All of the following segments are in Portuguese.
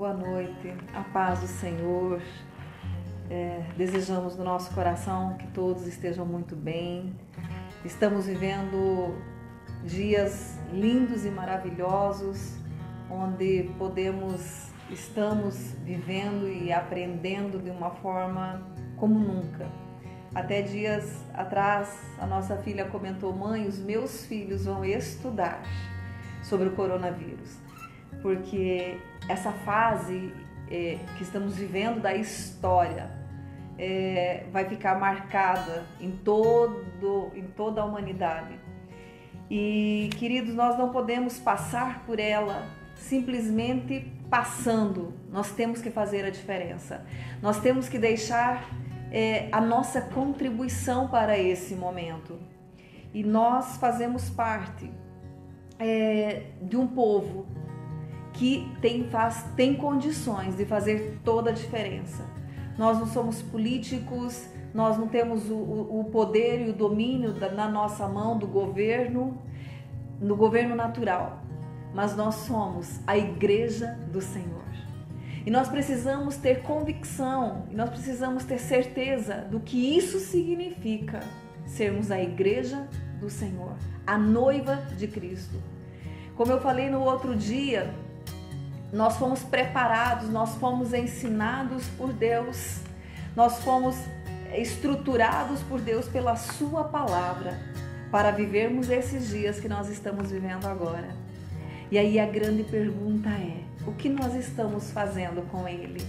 boa noite, a paz do Senhor. Desejamos no nosso coração que todos estejam muito bem. Estamos vivendo dias lindos e maravilhosos, onde estamos vivendo e aprendendo de uma forma como nunca. Até dias atrás, a nossa filha comentou: mãe, os meus filhos vão estudar sobre o coronavírus, porque essa fase que estamos vivendo da história vai ficar marcada em toda a humanidade. E, queridos, nós não podemos passar por ela simplesmente passando. Nós temos que fazer a diferença. Nós temos que deixar a nossa contribuição para esse momento. E nós fazemos parte de um povo que tem condições de fazer toda a diferença. Nós não somos políticos, nós não temos o poder e o domínio na nossa mão do governo, no governo natural, mas nós somos a igreja do Senhor. E nós precisamos ter convicção, e nós precisamos ter certeza do que isso significa, sermos a igreja do Senhor, a noiva de Cristo. Como eu falei no outro dia, nós fomos preparados, nós fomos ensinados por Deus, nós fomos estruturados por Deus pela sua palavra para vivermos esses dias que nós estamos vivendo agora. E aí a grande pergunta é: o que nós estamos fazendo com ele?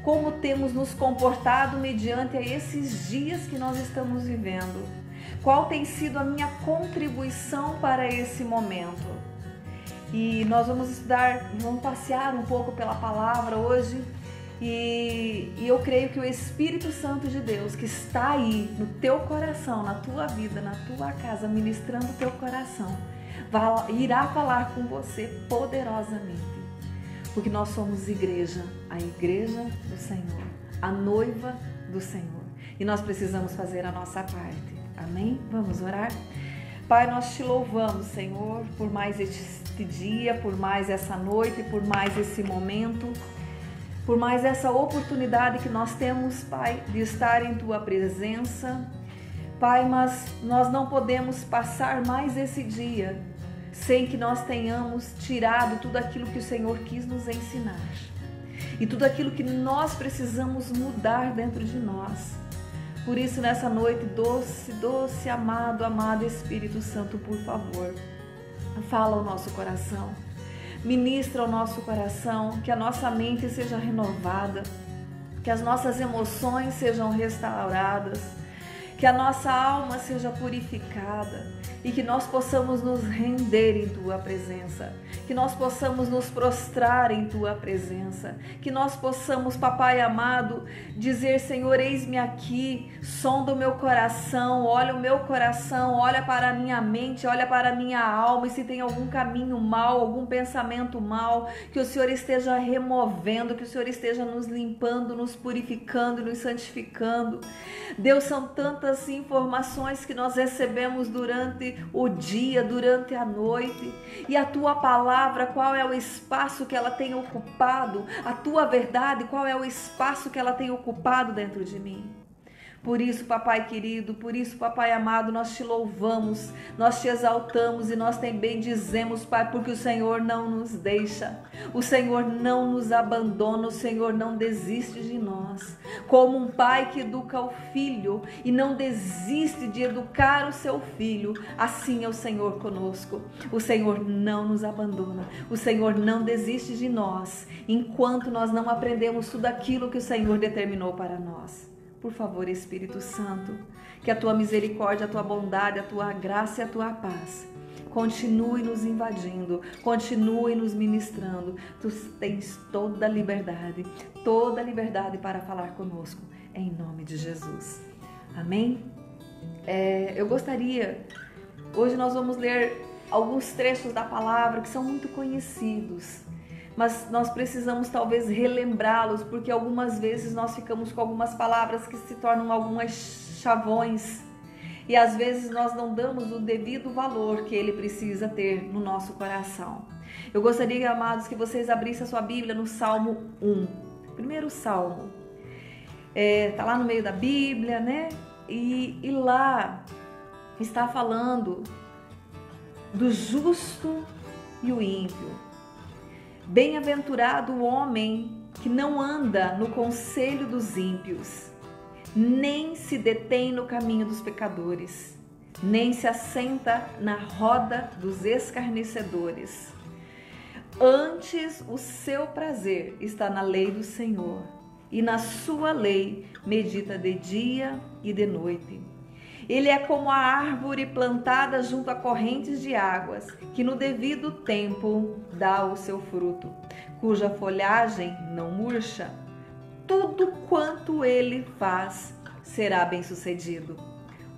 Como temos nos comportado mediante a esses dias que nós estamos vivendo? Qual tem sido a minha contribuição para esse momento? E nós vamos passear um pouco pela palavra hoje. E eu creio que o Espírito Santo de Deus, que está aí no teu coração, na tua vida, na tua casa, ministrando o teu coração, irá falar com você poderosamente. Porque nós somos igreja, a igreja do Senhor, a noiva do Senhor. E nós precisamos fazer a nossa parte. Amém? Vamos orar? Pai, nós te louvamos, Senhor, por mais este dia, por mais essa noite, por mais esse momento, por mais essa oportunidade que nós temos, Pai, de estar em Tua presença. Pai, mas nós não podemos passar mais esse dia sem que nós tenhamos tirado tudo aquilo que o Senhor quis nos ensinar e tudo aquilo que nós precisamos mudar dentro de nós. Por isso, nessa noite, doce, amado Espírito Santo, por favor, fala ao nosso coração. Ministra ao nosso coração, que a nossa mente seja renovada, que as nossas emoções sejam restauradas, que a nossa alma seja purificada e que nós possamos nos render em Tua presença, que nós possamos nos prostrar em Tua presença, que nós possamos, Papai amado, dizer: Senhor, eis-me aqui, sonda o meu coração, olha para a minha mente, olha para a minha alma, e se tem algum caminho mau, algum pensamento mau, que o Senhor esteja removendo, que o Senhor esteja nos limpando, nos purificando, nos santificando. Deus, são tantas informações que nós recebemos durante o dia, durante a noite, e a Tua palavra, qual é o espaço que ela tem ocupado? A Tua verdade, qual é o espaço que ela tem ocupado dentro de mim? Por isso, Papai querido, por isso, Papai amado, nós te louvamos, nós te exaltamos e nós também dizemos, Pai, porque o Senhor não nos deixa, o Senhor não nos abandona, o Senhor não desiste de nós. Como um pai que educa o filho e não desiste de educar o seu filho, assim é o Senhor conosco. O Senhor não nos abandona, o Senhor não desiste de nós, enquanto nós não aprendemos tudo aquilo que o Senhor determinou para nós. Por favor, Espírito Santo, que a Tua misericórdia, a Tua bondade, a Tua graça e a Tua paz continue nos invadindo, continue nos ministrando. Tu tens toda a liberdade para falar conosco, em nome de Jesus. Amém? Hoje nós vamos ler alguns trechos da palavra que são muito conhecidos, mas nós precisamos talvez relembrá-los, porque algumas vezes nós ficamos com algumas palavras que se tornam algumas chavões e às vezes nós não damos o devido valor que ele precisa ter no nosso coração. Eu gostaria, amados, que vocês abrissem a sua Bíblia no Salmo 1. Primeiro Salmo. Tá lá no meio da Bíblia, né? E lá está falando do justo e o ímpio. Bem-aventurado o homem que não anda no conselho dos ímpios, nem se detém no caminho dos pecadores, nem se assenta na roda dos escarnecedores. Antes o seu prazer está na lei do Senhor, e na sua lei medita de dia e de noite. Ele é como a árvore plantada junto a correntes de águas, que no devido tempo dá o seu fruto, cuja folhagem não murcha. Tudo quanto ele faz será bem-sucedido.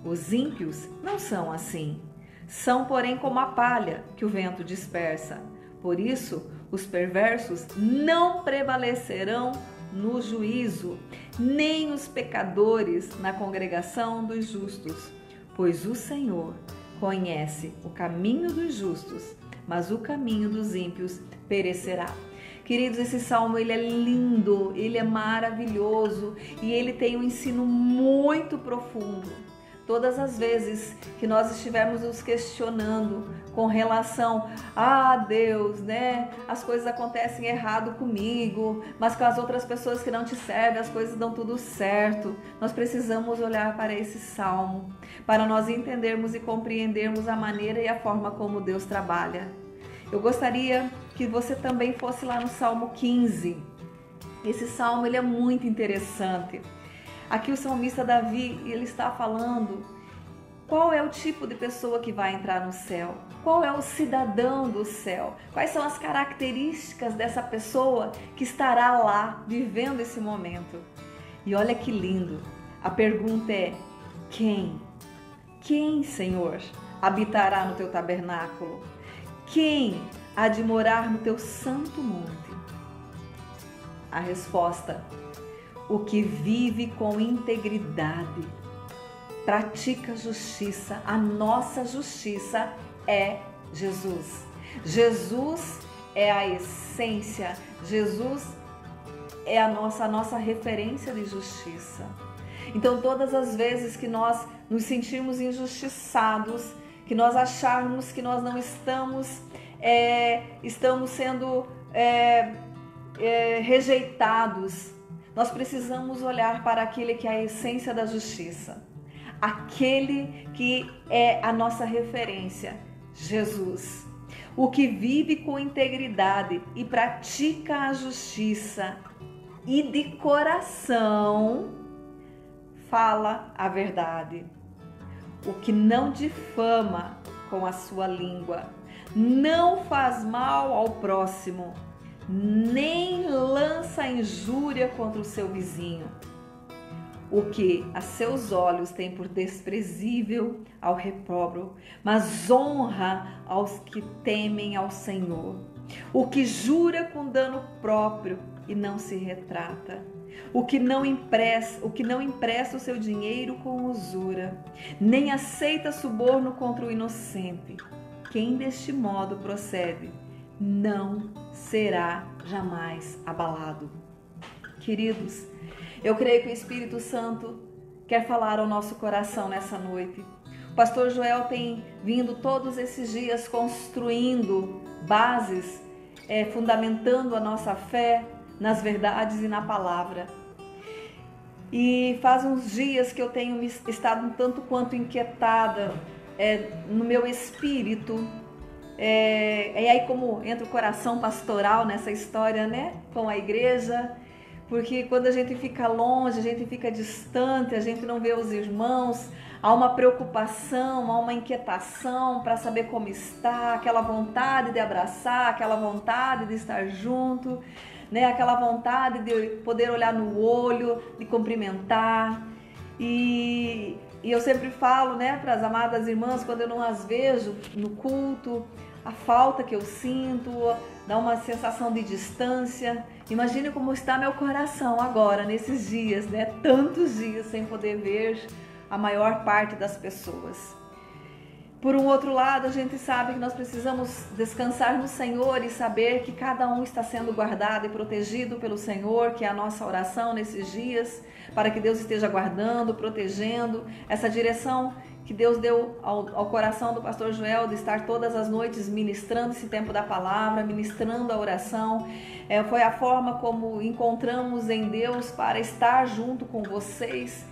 Os ímpios não são assim. São, porém, como a palha que o vento dispersa. Por isso, os perversos não prevalecerão no juízo, nem os pecadores na congregação dos justos. Pois o Senhor conhece o caminho dos justos, mas o caminho dos ímpios perecerá. Queridos, esse salmo ele é lindo, ele é maravilhoso e ele tem um ensino muito profundo. Todas as vezes que nós estivermos nos questionando com relação a Deus, né? As coisas acontecem errado comigo, mas com as outras pessoas que não te servem, as coisas dão tudo certo. Nós precisamos olhar para esse salmo, para nós entendermos e compreendermos a maneira e a forma como Deus trabalha. Eu gostaria que você também fosse lá no Salmo 15. Esse salmo ele é muito interessante. Aqui o salmista Davi, ele está falando qual é o tipo de pessoa que vai entrar no céu, qual é o cidadão do céu, quais são as características dessa pessoa que estará lá vivendo esse momento. E olha que lindo, a pergunta é: quem? Quem, Senhor, habitará no teu tabernáculo? Quem há de morar no teu santo monte? A resposta: o que vive com integridade, pratica justiça. A nossa justiça é Jesus. Jesus é a essência, Jesus é a nossa referência de justiça. Então, todas as vezes que nós nos sentirmos injustiçados, que nós acharmos que nós não estamos sendo rejeitados, nós precisamos olhar para aquele que é a essência da justiça, aquele que é a nossa referência, Jesus, o que vive com integridade e pratica a justiça e de coração fala a verdade, o que não difama com a sua língua, não faz mal ao próximo, nem lança injúria contra o seu vizinho. O que a seus olhos tem por desprezível ao reprobro, mas honra aos que temem ao Senhor. O que jura com dano próprio e não se retrata. O que não empresta o seu dinheiro com usura, nem aceita suborno contra o inocente. Quem deste modo procede não será jamais abalado. Queridos, eu creio que o Espírito Santo quer falar ao nosso coração nessa noite. O pastor Joel tem vindo todos esses dias construindo bases, fundamentando a nossa fé nas verdades e na palavra. E faz uns dias que eu tenho estado um tanto quanto inquietada no meu espírito. E aí como entra o coração pastoral nessa história, né, com a igreja, porque quando a gente fica longe, a gente fica distante, a gente não vê os irmãos, há uma preocupação, há uma inquietação para saber como está, aquela vontade de abraçar, aquela vontade de estar junto, né, aquela vontade de poder olhar no olho, de cumprimentar. E eu sempre falo, né, para as amadas irmãs, quando eu não as vejo no culto, a falta que eu sinto, dá uma sensação de distância. Imagine como está meu coração agora, nesses dias, né? Tantos dias sem poder ver a maior parte das pessoas. Por um outro lado, a gente sabe que nós precisamos descansar no Senhor e saber que cada um está sendo guardado e protegido pelo Senhor, que é a nossa oração nesses dias, para que Deus esteja guardando, protegendo essa direção que Deus deu ao coração do pastor Joel de estar todas as noites ministrando esse tempo da palavra, ministrando a oração. Foi a forma como encontramos em Deus para estar junto com vocês,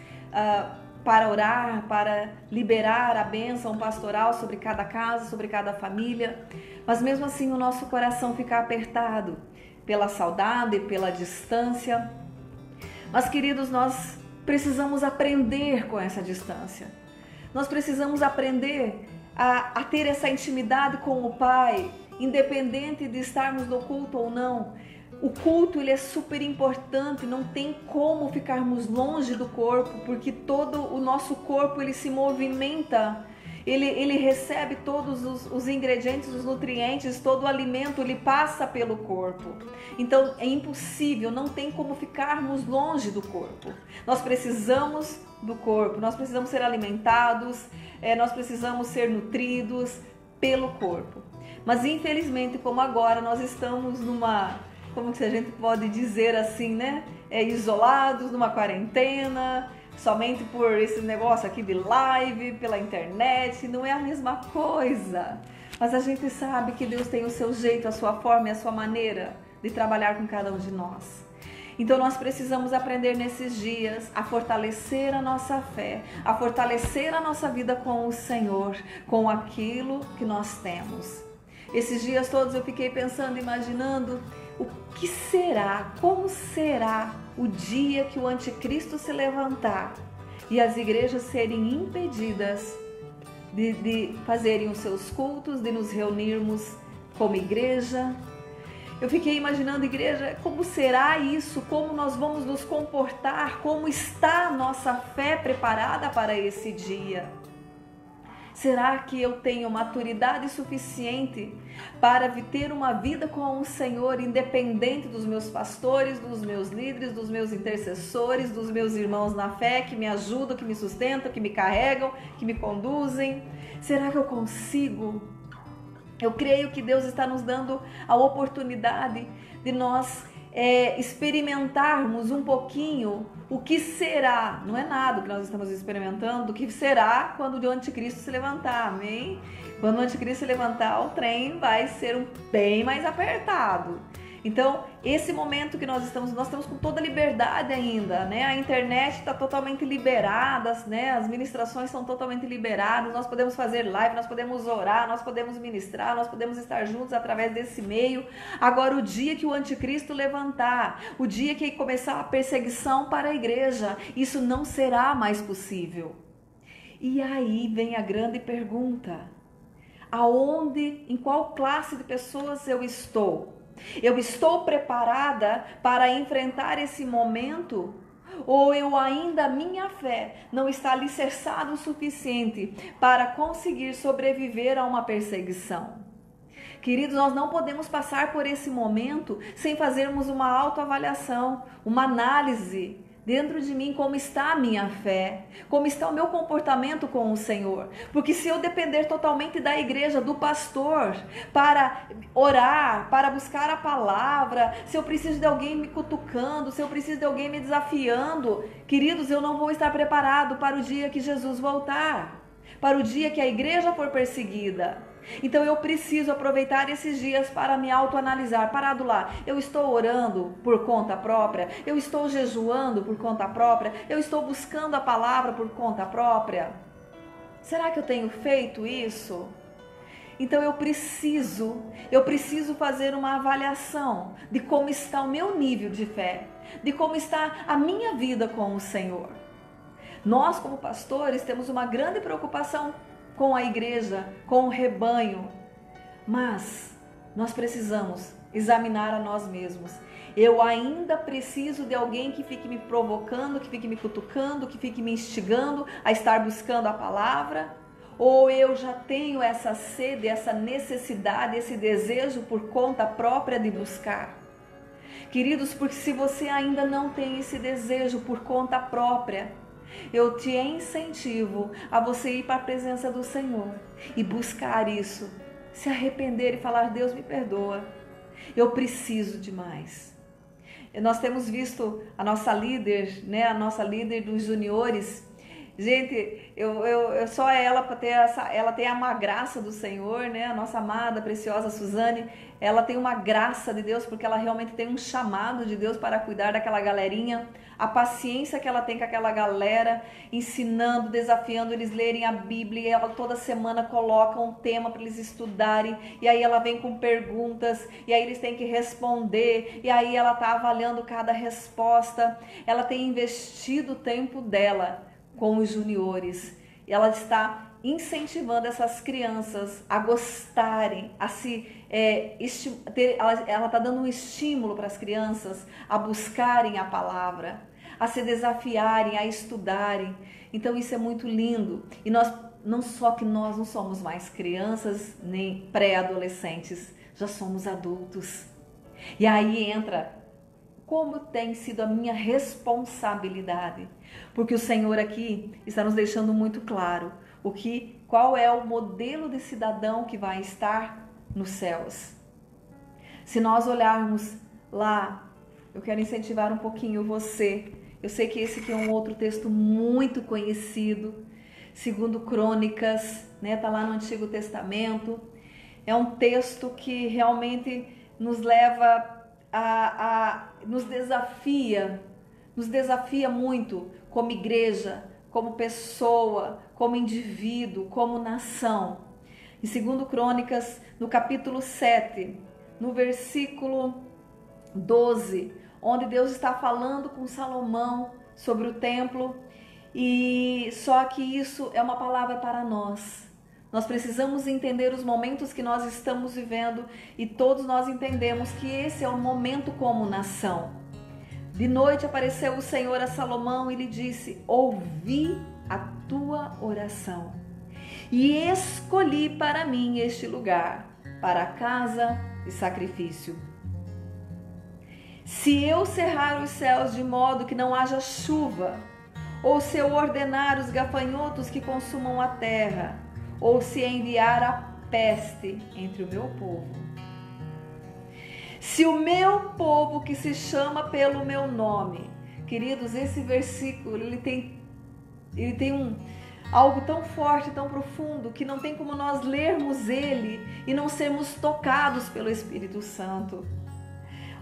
para orar, para liberar a bênção pastoral sobre cada casa, sobre cada família. Mas mesmo assim o nosso coração fica apertado pela saudade, pela distância. Mas, queridos, nós precisamos aprender com essa distância. Nós precisamos aprender a ter essa intimidade com o Pai, independente de estarmos no culto ou não. O culto, ele é super importante, não tem como ficarmos longe do corpo, porque todo o nosso corpo, ele se movimenta, ele recebe todos os ingredientes, os nutrientes, todo o alimento, ele passa pelo corpo. Então é impossível, não tem como ficarmos longe do corpo. Nós precisamos do corpo, nós precisamos ser alimentados, nós precisamos ser nutridos pelo corpo. Mas infelizmente, como agora nós estamos como que a gente pode dizer assim, né? Isolados, numa quarentena, somente por esse negócio aqui de live, pela internet, não é a mesma coisa. Mas a gente sabe que Deus tem o seu jeito, a sua forma e a sua maneira de trabalhar com cada um de nós. Então nós precisamos aprender nesses dias a fortalecer a nossa fé, a fortalecer a nossa vida com o Senhor, com aquilo que nós temos. Esses dias todos eu fiquei pensando, imaginando o que será, como será o dia que o anticristo se levantar e as igrejas serem impedidas de fazerem os seus cultos, de nos reunirmos como igreja. Eu fiquei imaginando, igreja, como será isso, como nós vamos nos comportar, como está a nossa fé preparada para esse dia. Será que eu tenho maturidade suficiente para ter uma vida com o Senhor, independente dos meus pastores, dos meus líderes, dos meus intercessores, dos meus irmãos na fé, que me ajudam, que me sustentam, que me carregam, que me conduzem? Será que eu consigo? Eu creio que Deus está nos dando a oportunidade de nós experimentarmos um pouquinho o que será, não é nada que nós estamos experimentando, o que será quando o anticristo se levantar, amém? Quando o anticristo se levantar, o trem vai ser bem mais apertado. Então, esse momento que nós estamos com toda liberdade ainda, né? A internet está totalmente liberada, né? As ministrações são totalmente liberadas, nós podemos fazer live, nós podemos orar, nós podemos ministrar, nós podemos estar juntos através desse meio. Agora, o dia que o anticristo levantar, o dia que começar a perseguição para a igreja, isso não será mais possível. E aí vem a grande pergunta: aonde, em qual classe de pessoas eu estou? Eu estou preparada para enfrentar esse momento? Ou eu ainda, minha fé não está alicerçada o suficiente para conseguir sobreviver a uma perseguição? Queridos, nós não podemos passar por esse momento sem fazermos uma autoavaliação, uma análise dentro de mim, como está a minha fé, como está o meu comportamento com o Senhor. Porque se eu depender totalmente da igreja, do pastor, para orar, para buscar a palavra, se eu preciso de alguém me cutucando, se eu preciso de alguém me desafiando, queridos, eu não vou estar preparado para o dia que Jesus voltar, para o dia que a igreja for perseguida. Então eu preciso aproveitar esses dias para me autoanalisar, parado lá. Eu estou orando por conta própria? Eu estou jejuando por conta própria? Eu estou buscando a palavra por conta própria? Será que eu tenho feito isso? Então eu preciso fazer uma avaliação de como está o meu nível de fé, de como está a minha vida com o Senhor. Nós, como pastores, temos uma grande preocupação com a igreja, com o rebanho, mas nós precisamos examinar a nós mesmos. Eu ainda preciso de alguém que fique me provocando, que fique me cutucando, que fique me instigando a estar buscando a palavra? Ou eu já tenho essa sede, essa necessidade, esse desejo por conta própria de buscar? Queridos, porque se você ainda não tem esse desejo por conta própria, Eu te incentivo a você ir para a presença do Senhor e buscar isso, se arrepender e falar: Deus, me perdoa, eu preciso de mais. Nós temos visto a nossa líder, né, a nossa líder dos juniores. Gente, eu só ela para ter ela tem uma graça do Senhor, né? A nossa amada, preciosa Suzane, ela tem uma graça de Deus, porque ela realmente tem um chamado de Deus para cuidar daquela galerinha. A paciência que ela tem com aquela galera, ensinando, desafiando eles lerem a Bíblia, e ela toda semana coloca um tema para eles estudarem, e aí ela vem com perguntas, e aí eles têm que responder, e aí ela está avaliando cada resposta. Ela tem investido o tempo dela com os juniores, e ela está incentivando essas crianças a gostarem, a se ela está dando um estímulo para as crianças a buscarem a palavra, a se desafiarem, a estudarem. Então isso é muito lindo. E nós não somos mais crianças nem pré-adolescentes, já somos adultos. E aí entra como tem sido a minha responsabilidade, porque o Senhor aqui está nos deixando muito claro qual é o modelo de cidadão que vai estar nos céus. Se nós olharmos lá, eu quero incentivar um pouquinho você. Eu sei que esse aqui é um outro texto muito conhecido, 2 Crônicas, né? Tá lá no Antigo Testamento. É um texto que realmente nos leva nos desafia muito como igreja, como pessoa, como indivíduo, como nação. Em 2 Crônicas, no capítulo 7, no versículo 12, onde Deus está falando com Salomão sobre o templo, e só que isso é uma palavra para nós. Nós precisamos entender os momentos que nós estamos vivendo, e todos nós entendemos que esse é o momento como nação. De noite apareceu o Senhor a Salomão e lhe disse: ouvi a tua oração e escolhi para mim este lugar, para a casa de sacrifício. Se eu cerrar os céus de modo que não haja chuva, ou se eu ordenar os gafanhotos que consumam a terra, ou se enviar a peste entre o meu povo. Se o meu povo que se chama pelo meu nome, queridos, esse versículo, ele tem algo tão forte, tão profundo, que não tem como nós lermos ele e não sermos tocados pelo Espírito Santo.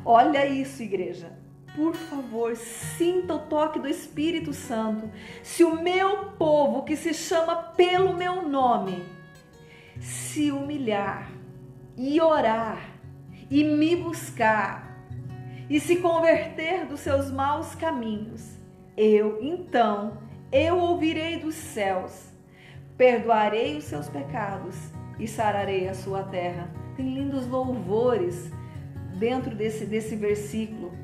Olha isso, igreja. Por favor, sinta o toque do Espírito Santo. Se o meu povo, que se chama pelo meu nome, se humilhar e orar e me buscar e se converter dos seus maus caminhos, então eu ouvirei dos céus, perdoarei os seus pecados e sararei a sua terra. Tem lindos louvores dentro desse versículo.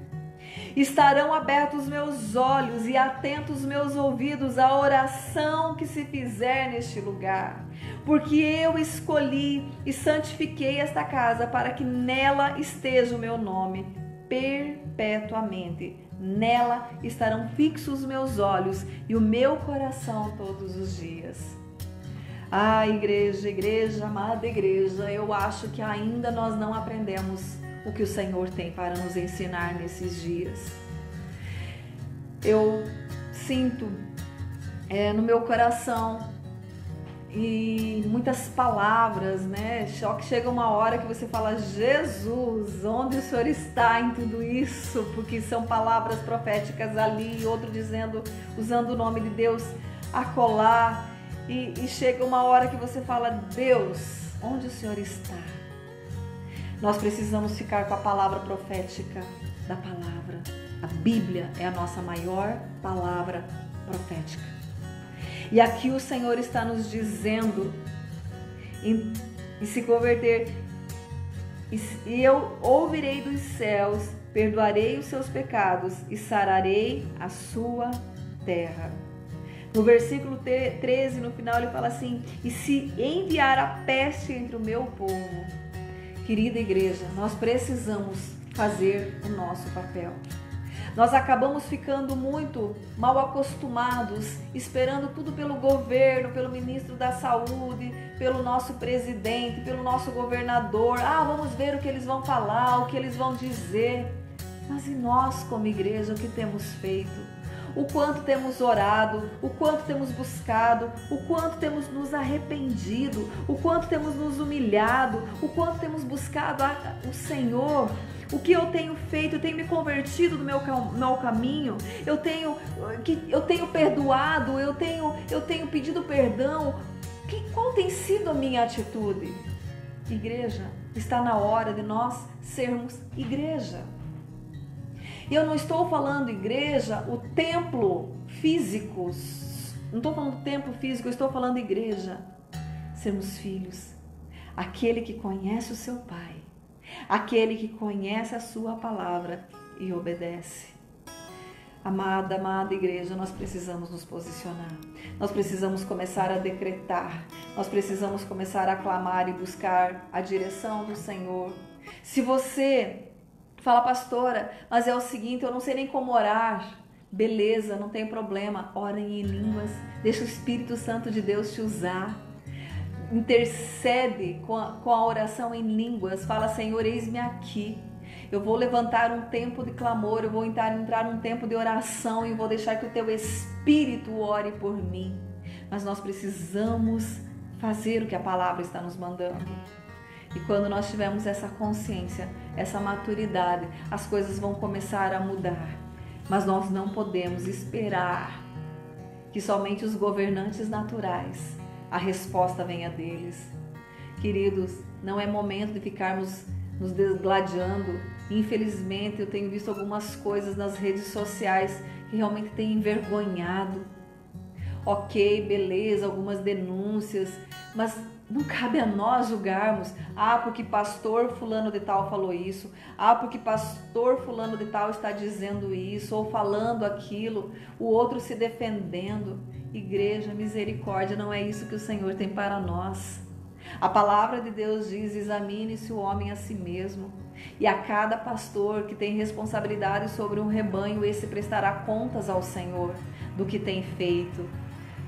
Estarão abertos meus olhos e atentos meus ouvidos à oração que se fizer neste lugar, porque eu escolhi e santifiquei esta casa para que nela esteja o meu nome perpetuamente. Nela estarão fixos meus olhos e o meu coração todos os dias. Ah, igreja, amada igreja, eu acho que ainda nós não aprendemos o que o Senhor tem para nos ensinar nesses dias. Eu sinto no meu coração e muitas palavras, né? Só que chega uma hora que você fala: Jesus, onde o Senhor está em tudo isso? Porque são palavras proféticas ali, outro dizendo, usando o nome de Deus acolá, e chega uma hora que você fala: Deus, onde o Senhor está? Nós precisamos ficar com a palavra profética da palavra. A Bíblia é a nossa maior palavra profética. E aqui o Senhor está nos dizendo em se converter. E eu ouvirei dos céus, perdoarei os seus pecados e sararei a sua terra. No versículo 13, no final, ele fala assim: e se enviar a peste entre o meu povo. Querida igreja, nós precisamos fazer o nosso papel. Nós acabamos ficando muito mal acostumados, esperando tudo pelo governo, pelo ministro da saúde, pelo nosso presidente, pelo nosso governador. Vamos ver o que eles vão falar, o que eles vão dizer. Mas e nós, como igreja, o que temos feito? O quanto temos orado, o quanto temos buscado, o quanto temos nos arrependido, o quanto temos nos humilhado, o quanto temos buscado o Senhor. O que eu tenho feito? Eu tenho me convertido do meu caminho, eu tenho perdoado, eu tenho pedido perdão. Qual tem sido a minha atitude? Igreja, está na hora de nós sermos igreja. E eu não estou falando igreja, o templo físico, não estou falando templo físico, eu estou falando igreja. Sermos filhos, aquele que conhece o seu Pai, aquele que conhece a sua palavra e obedece. Amada igreja, nós precisamos nos posicionar, nós precisamos começar a decretar, nós precisamos começar a clamar e buscar a direção do Senhor. Se você fala, pastora, mas é o seguinte, eu não sei nem como orar. Beleza, não tem problema. Orem em línguas. Deixa o Espírito Santo de Deus te usar. Intercede com a oração em línguas. Fala, Senhor, eis-me aqui. Eu vou levantar um tempo de clamor. Eu vou entrar num tempo de oração e vou deixar que o teu Espírito ore por mim. Mas nós precisamos fazer o que a palavra está nos mandando. E quando nós tivermos essa consciência, essa maturidade, as coisas vão começar a mudar. Mas nós não podemos esperar que somente os governantes naturais, a resposta venha deles. Queridos, não é momento de ficarmos nos degladiando. Infelizmente, eu tenho visto algumas coisas nas redes sociais que realmente têm envergonhado. Ok, beleza, algumas denúncias, mas não cabe a nós julgarmos, porque pastor fulano de tal falou isso, porque pastor fulano de tal está dizendo isso, ou falando aquilo, o outro se defendendo. Igreja, misericórdia, não é isso que o Senhor tem para nós. A palavra de Deus diz, examine-se o homem a si mesmo. E a cada pastor que tem responsabilidade sobre um rebanho, esse prestará contas ao Senhor do que tem feito,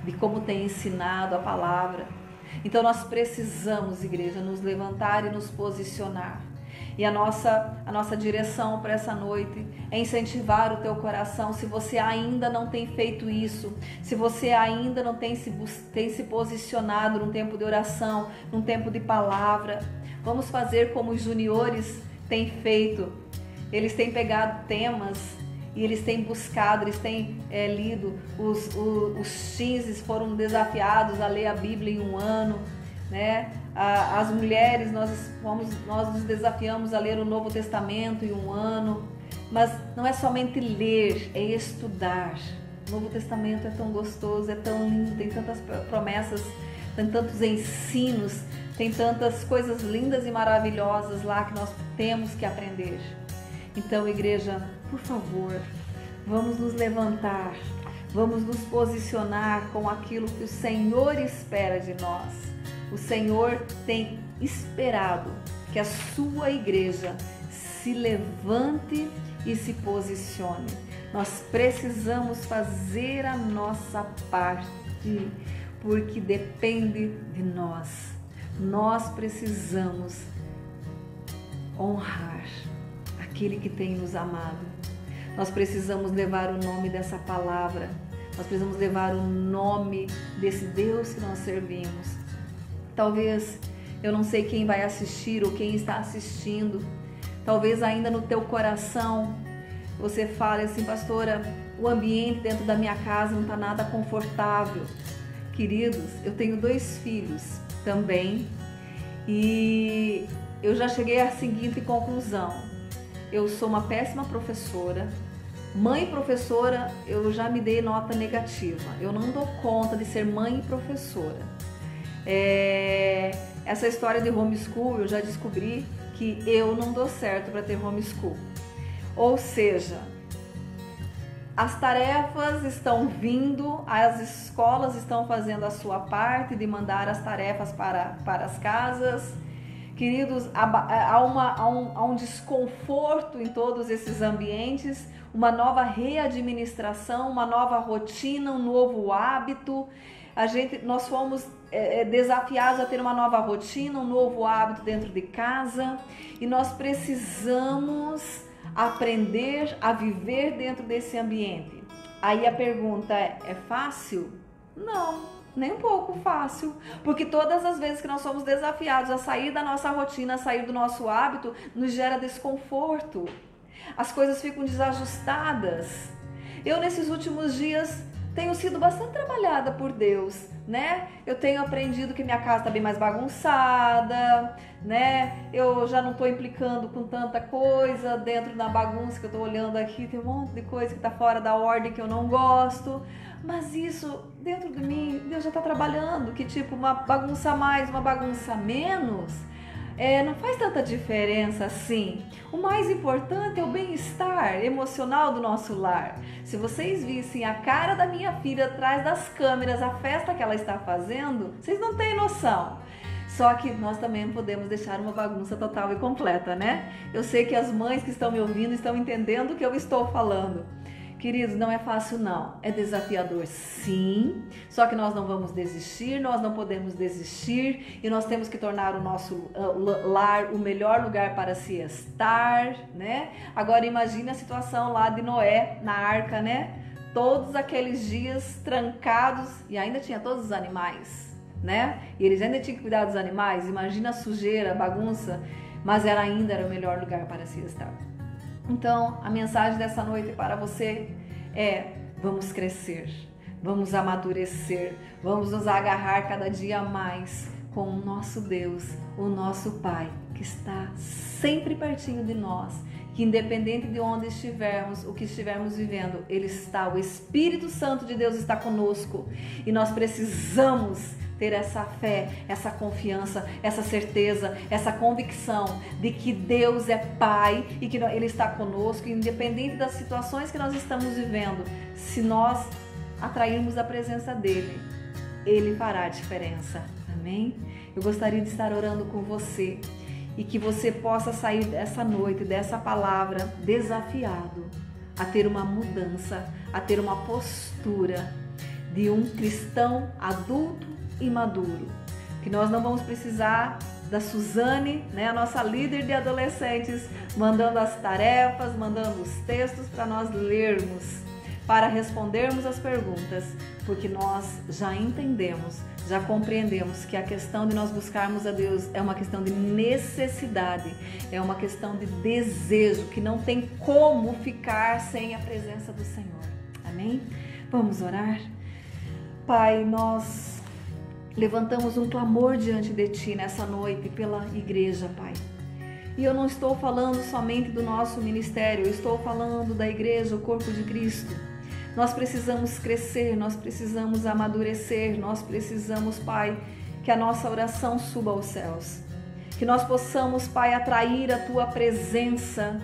de como tem ensinado a palavra. Então nós precisamos, igreja, nos levantar e nos posicionar. E a nossa direção para essa noite é incentivar o teu coração. Se você ainda não tem feito isso, se você ainda não tem se posicionado num tempo de oração, num tempo de palavra, vamos fazer como os juniores têm feito. Eles têm pegado temas e eles têm buscado, eles têm lido, os teens foram desafiados a ler a Bíblia em um ano, né? As mulheres, nós nos desafiamos a ler o Novo Testamento em um ano, mas não é somente ler, é estudar. O Novo Testamento é tão gostoso, é tão lindo, tem tantas promessas, tem tantos ensinos, tem tantas coisas lindas e maravilhosas lá que nós temos que aprender. Então, igreja, por favor, vamos nos levantar, vamos nos posicionar com aquilo que o Senhor espera de nós. O Senhor tem esperado que a sua igreja se levante e se posicione. Nós precisamos fazer a nossa parte, porque depende de nós. Nós precisamos honrar aquele que tem nos amado. Nós precisamos levar o nome dessa palavra. Nós precisamos levar o nome desse Deus que nós servimos. Talvez, eu não sei quem vai assistir ou quem está assistindo, talvez ainda no teu coração você fale assim, pastora, o ambiente dentro da minha casa não está nada confortável. Queridos, eu tenho 2 filhos também e eu já cheguei à seguinte conclusão: eu sou uma péssima professora, mãe professora, eu já me dei nota negativa, eu não dou conta de ser mãe e professora. Essa história de homeschool, eu já descobri que eu não dou certo para ter homeschool. Ou seja, as tarefas estão vindo, as escolas estão fazendo a sua parte de mandar as tarefas para as casas. Queridos, há um desconforto em todos esses ambientes. uma nova readministração, uma nova rotina, um novo hábito. Nós fomos desafiados a ter uma nova rotina, um novo hábito dentro de casa, e nós precisamos aprender a viver dentro desse ambiente. Aí a pergunta é fácil? Não, nem um pouco fácil, porque todas as vezes que nós somos desafiados a sair da nossa rotina, a sair do nosso hábito, nos gera desconforto, as coisas ficam desajustadas. Eu nesses últimos dias tenho sido bastante trabalhada por Deus, né? Eu tenho aprendido que minha casa está bem mais bagunçada, né? Eu já não estou implicando com tanta coisa dentro da bagunça que eu estou olhando aqui. Tem um monte de coisa que está fora da ordem que eu não gosto. Mas isso, dentro de mim, Deus já está trabalhando. Que tipo, uma bagunça a mais, uma bagunça a menos, não faz tanta diferença assim. O mais importante é o bem-estar emocional do nosso lar. Se vocês vissem a cara da minha filha atrás das câmeras, a festa que ela está fazendo, vocês não têm noção. Só que nós também não podemos deixar uma bagunça total e completa, né? Eu sei que as mães que estão me ouvindo estão entendendo o que eu estou falando. Queridos, não é fácil não, é desafiador sim, só que nós não vamos desistir, nós não podemos desistir e nós temos que tornar o nosso lar o melhor lugar para se estar, né? Agora imagine a situação lá de Noé na arca, né? Todos aqueles dias trancados e ainda tinha todos os animais, né? E eles ainda tinham que cuidar dos animais, imagina a sujeira, a bagunça, mas ainda era o melhor lugar para se estar. Então, a mensagem dessa noite para você é: vamos crescer, vamos amadurecer, vamos nos agarrar cada dia mais com o nosso Deus, o nosso Pai, que está sempre pertinho de nós, que independente de onde estivermos, o que estivermos vivendo, Ele está, o Espírito Santo de Deus está conosco e nós precisamos ter essa fé, essa confiança, essa certeza, essa convicção de que Deus é Pai e que Ele está conosco, independente das situações que nós estamos vivendo. Se nós atrairmos a presença dEle, Ele fará a diferença. Amém? Eu gostaria de estar orando com você e que você possa sair dessa noite, dessa palavra, desafiado a ter uma mudança, a ter uma postura de um cristão adulto e maduro, que nós não vamos precisar da Suzane, né, a nossa líder de adolescentes, mandando as tarefas, mandando os textos para nós lermos, para respondermos as perguntas, porque nós já entendemos, já compreendemos que a questão de nós buscarmos a Deus é uma questão de necessidade, é uma questão de desejo, que não tem como ficar sem a presença do Senhor. Amém? Vamos orar? Pai, nós levantamos um clamor diante de Ti nessa noite pela igreja, Pai. E eu não estou falando somente do nosso ministério, eu estou falando da igreja, o corpo de Cristo. Nós precisamos crescer, nós precisamos amadurecer, nós precisamos, Pai, que a nossa oração suba aos céus. Que nós possamos, Pai, atrair a Tua presença.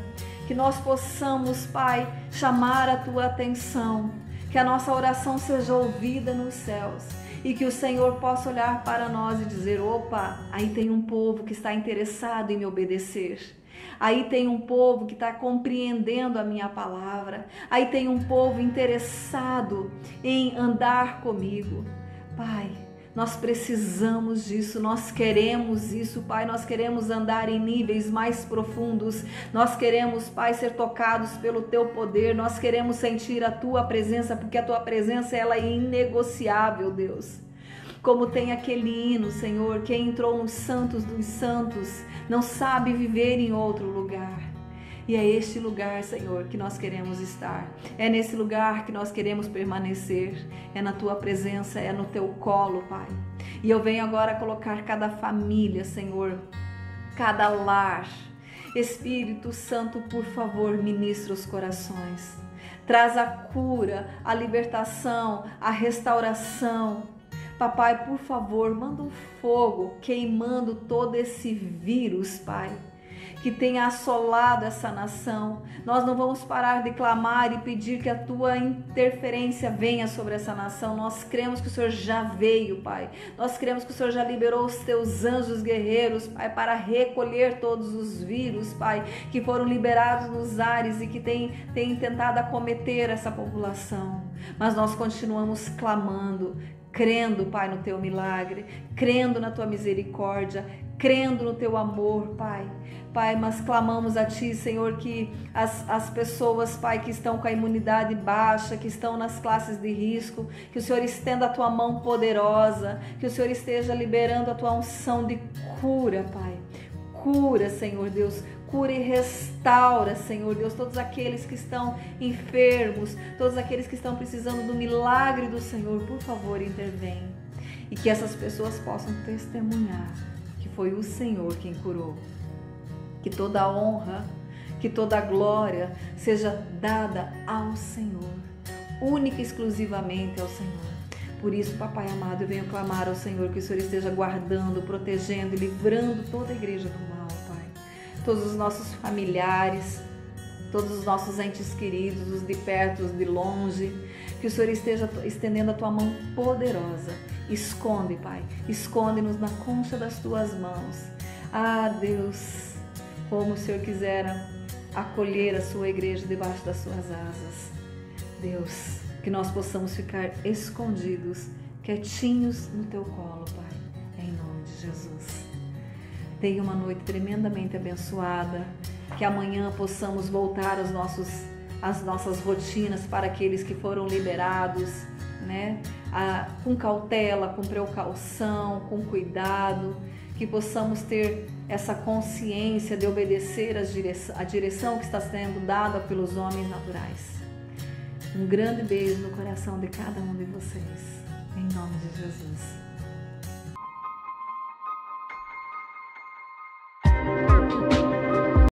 Que nós possamos, Pai, chamar a Tua atenção. Que a nossa oração seja ouvida nos céus. E que o Senhor possa olhar para nós e dizer: opa, aí tem um povo que está interessado em me obedecer. Aí tem um povo que está compreendendo a minha palavra. Aí tem um povo interessado em andar comigo. Pai, nós precisamos disso, nós queremos isso, Pai. Nós queremos andar em níveis mais profundos. Nós queremos, Pai, ser tocados pelo Teu poder. Nós queremos sentir a Tua presença, porque a Tua presença ela é inegociável, Deus. Como tem aquele hino, Senhor: quem entrou nos santos dos santos não sabe viver em outro lugar. E é este lugar, Senhor, que nós queremos estar. É nesse lugar que nós queremos permanecer. É na Tua presença, é no Teu colo, Pai. E eu venho agora colocar cada família, Senhor, cada lar. Espírito Santo, por favor, ministra os corações. Traz a cura, a libertação, a restauração. Papai, por favor, manda um fogo queimando todo esse vírus, Pai. que tem assolado essa nação. Nós não vamos parar de clamar e pedir que a tua interferência venha sobre essa nação. Nós cremos que o Senhor já veio, Pai. Nós cremos que o Senhor já liberou os teus anjos guerreiros, Pai, para recolher todos os vírus, Pai, que foram liberados nos ares e que têm tentado acometer essa população. Mas nós continuamos clamando, crendo, Pai, no teu milagre, crendo na tua misericórdia, crendo no teu amor, Pai. Pai, mas clamamos a Ti, Senhor, que as pessoas, Pai, que estão com a imunidade baixa, que estão nas classes de risco, que o Senhor estenda a Tua mão poderosa, que o Senhor esteja liberando a Tua unção de cura, Pai. Cura, Senhor Deus, cura e restaura, Senhor Deus, todos aqueles que estão enfermos, todos aqueles que estão precisando do milagre do Senhor, por favor, intervém. E que essas pessoas possam testemunhar que foi o Senhor quem curou. Que toda a honra, que toda a glória seja dada ao Senhor, única e exclusivamente ao Senhor. Por isso, Papai amado, eu venho clamar ao Senhor que o Senhor esteja guardando, protegendo e livrando toda a igreja do mal, Pai. Todos os nossos familiares, todos os nossos entes queridos, os de perto, os de longe, que o Senhor esteja estendendo a Tua mão poderosa. Esconde, Pai, esconde-nos na concha das Tuas mãos. Ah, Deus, como o Senhor quisera acolher a sua igreja debaixo das suas asas. Deus, que nós possamos ficar escondidos, quietinhos no teu colo, Pai, em nome de Jesus. Tenha uma noite tremendamente abençoada, que amanhã possamos voltar às nossas rotinas para aqueles que foram liberados, né? Com cautela, com precaução, com cuidado, que possamos ter essa consciência de obedecer a direção que está sendo dada pelos homens naturais. Um grande beijo no coração de cada um de vocês, em nome de Jesus.